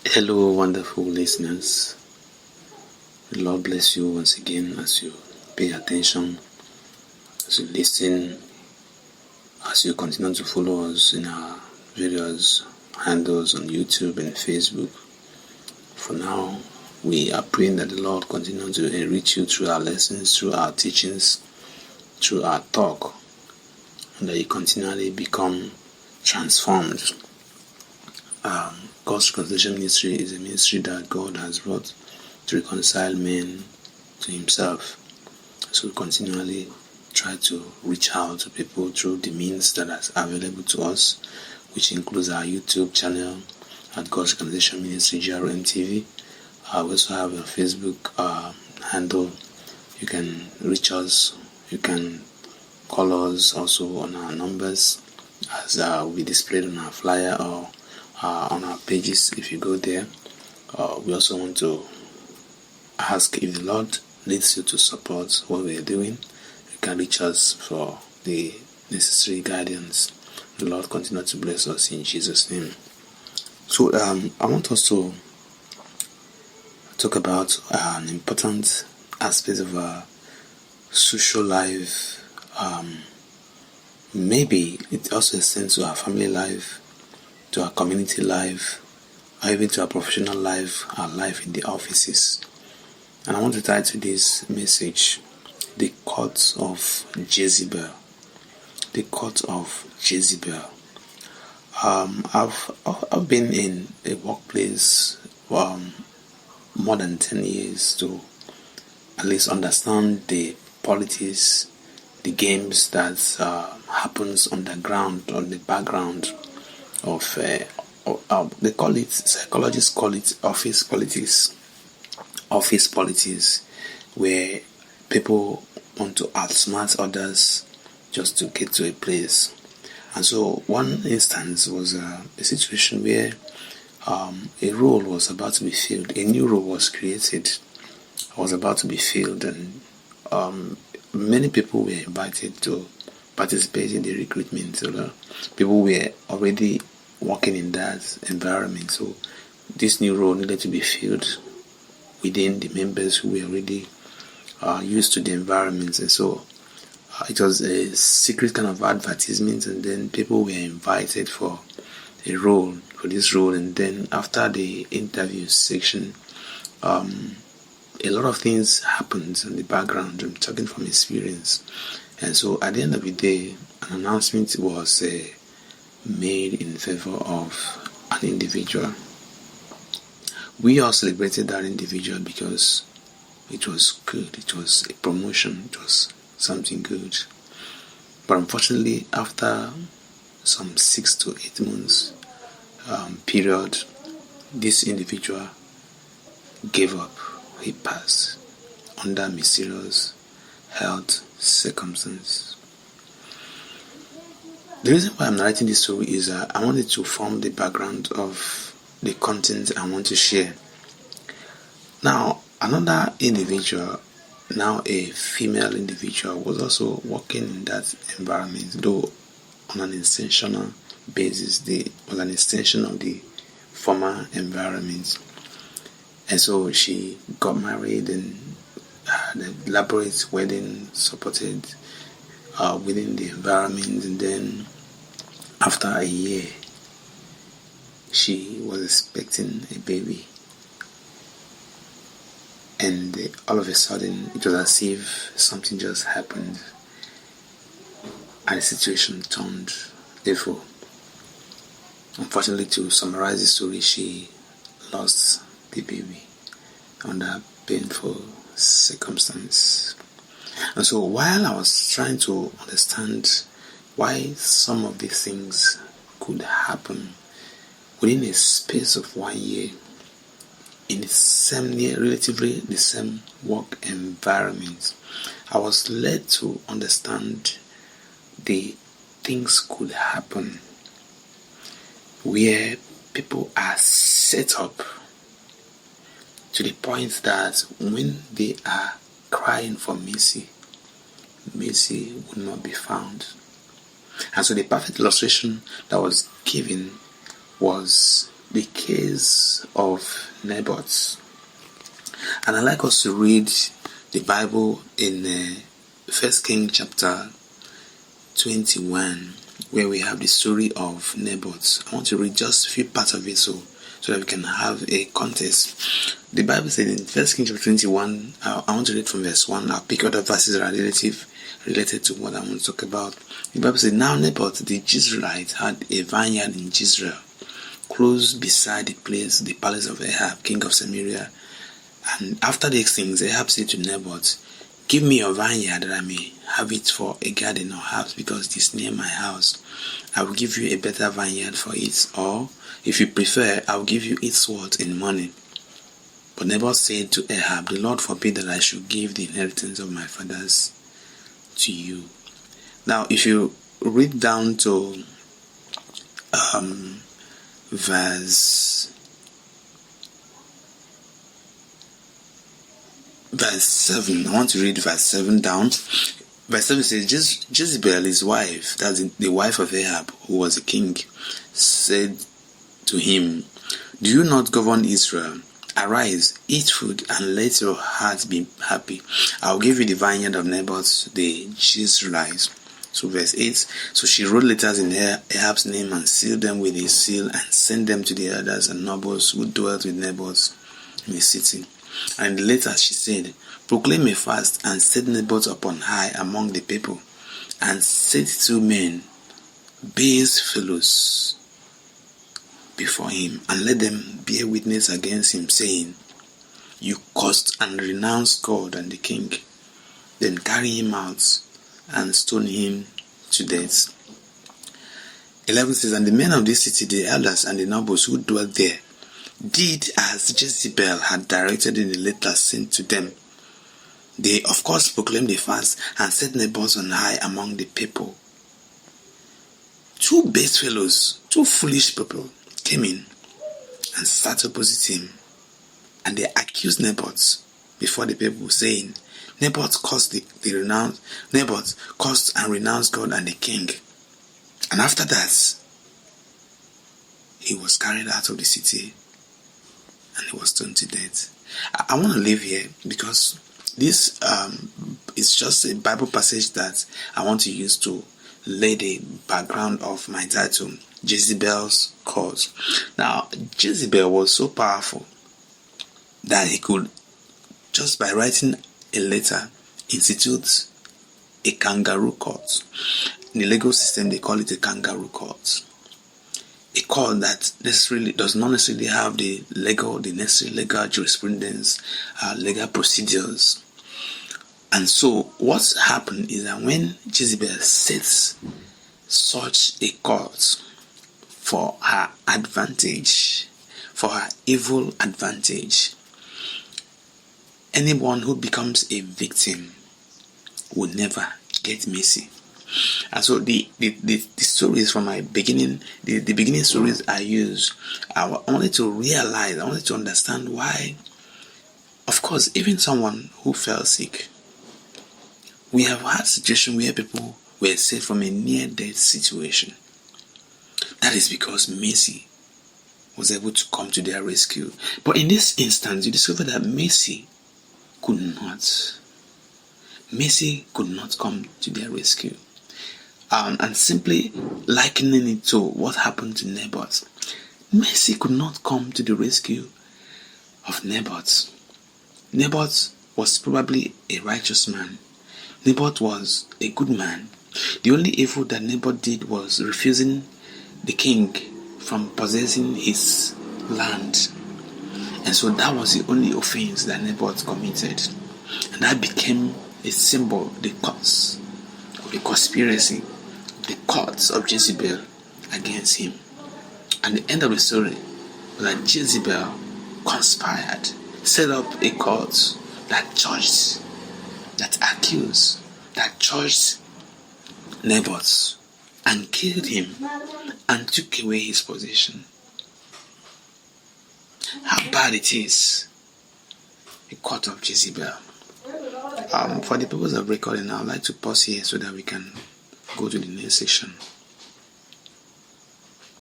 Hello, wonderful listeners. The Lord bless you once again as you pay attention, as you listen, as you continue to follow us in our various handles on YouTube and Facebook. For now, we are praying that the Lord continue to enrich you through our lessons, through our teachings, through our talk, and that you continually become transformed. God's Reconciliation Ministry is a ministry that God has brought to reconcile men to Himself. So we continually try to reach out to people through the means that are available to us, which includes our YouTube channel at God's Reconciliation Ministry GRM TV. We also have a Facebook handle. You can reach us. You can call us also on our numbers as will be displayed on our flyer or on our pages if you go there. We also want to ask if the Lord leads you to support what we are doing. You can reach us for the necessary guidance. The Lord continue to bless us in Jesus' name. So I want us to talk about an important aspect of our social life. Maybe it also extends to our family life, to our community life, or even to our professional life, our life in the offices. And I want to title this message, The Court of Jezebel. The Court of Jezebel. I've been in a workplace more than 10 years to at least understand the politics, the games that happens on the ground, on the background of they call it, psychologists call it office politics, where people want to outsmart others just to get to a place. And so one instance was a situation where a role was about to be filled, a new role was created, was about to be filled, and many people were invited to participate in the recruitment. So people were already working in that environment, so this new role needed to be filled within the members who were already used to the environment. And so it was a secret kind of advertisement, and then people were invited for this role, and then after the interview section, a lot of things happened in the background. I'm talking from experience. And so at the end of the day, an announcement was made in favor of an individual. We all celebrated that individual because it was good. It was a promotion. It was something good. But unfortunately, after some 6 to 8 months period, this individual gave up. He passed under mysterious health circumstances. The reason why I'm narrating this story is I wanted to form the background of the content I want to share. Now, another individual, now a female individual, was also working in that environment, though on an extensional basis. It was an extension of the former environment. And so she got married and had an elaborate wedding supported within the environment. And then after a year, she was expecting a baby. And all of a sudden, it was as if something just happened and the situation turned evil. Unfortunately, to summarize the story, she lost the baby under painful circumstance. And so while I was trying to understand why some of these things could happen within a space of 1 year in relatively the same work environment, I was led to understand the things could happen where people are set up to the point that when they are crying for mercy, mercy would not be found. And so the perfect illustration that was given was the case of Naboth. And I'd like us to read the Bible in 1 Kings chapter 21, where we have the story of Naboth. I want to read just a few parts of it so that we can have a context. The Bible said in 1 Kings chapter 21, I want to read from verse 1. I'll pick other verses that are related to what I want to talk about. The Bible said, Now Naboth the Jezreelite had a vineyard in Jezreel, close beside the palace of Ahab, king of Samaria. And after these things, Ahab said to Naboth, Give me your vineyard that I may have it for a garden or house, because it is near my house. I will give you a better vineyard for it, or if you prefer, I will give you its worth in money. But Naboth said to Ahab, The Lord forbid that I should give the inheritance of my fathers to you. Now, if you read down to verse 7. I want to read verse 7 down. Verse 7 says, Jezebel, his wife, that's the wife of Ahab, who was a king, said to him, Do you not govern Israel? Arise, eat food, and let your heart be happy. I will give you the vineyard of Naboth the Jezreelite. So verse 8, so she wrote letters in Ahab's name and sealed them with his seal and sent them to the elders and nobles who dwelt with Naboth in the city. And in the letters she said, Proclaim a fast and set Naboth upon high among the people, and set 2 men, base fellows, before him, and let them bear witness against him, saying, You cursed and renounced God and the king. Then carry him out and stone him to death. 11 says, And the men of this city, the elders and the nobles who dwelt there, did as Jezebel had directed in the letter sent to them. They, of course, proclaimed a fast and set Naboth on high among the people. 2 base fellows, 2 foolish people, came in and sat opposite him, and they accused Naboth before the people, saying, Naboth cursed and renounced God and the king. And after that, he was carried out of the city and he was stoned to death. I want to leave here because this is just a Bible passage that I want to use to lay the background of my title, Jezebel's Cause. Now, Jezebel was so powerful that he could, just by writing a letter, institute a kangaroo court. In the legal system, they call it a kangaroo court. A court that necessarily does not necessarily have the necessary legal jurisprudence, legal procedures. And so what happened is that when Jezebel sets such a court for her advantage, for her evil advantage, anyone who becomes a victim will never get mercy. And so the stories from my beginning, the beginning stories I use, I wanted to realize, I wanted to understand why, of course, even someone who fell sick, we have had situations where people were saved from a near-death situation. That is because mercy was able to come to their rescue. But in this instance, you discover that mercy could not come to their rescue. And simply likening it to what happened to Naboth, mercy could not come to the rescue of Naboth. Naboth was probably a righteous man. Naboth was a good man. The only evil that Naboth did was refusing the king from possessing his land. And so that was the only offense that Naboth committed. And that became a symbol, the cause of the conspiracy, the courts of Jezebel against him. And the end of the story was that Jezebel conspired, set up a court that judged, that accused, that judged Naboth and killed him and took away his possession. How bad it is, the court of Jezebel. For the purpose of recording, I would like to pause here so that we can go to the next section.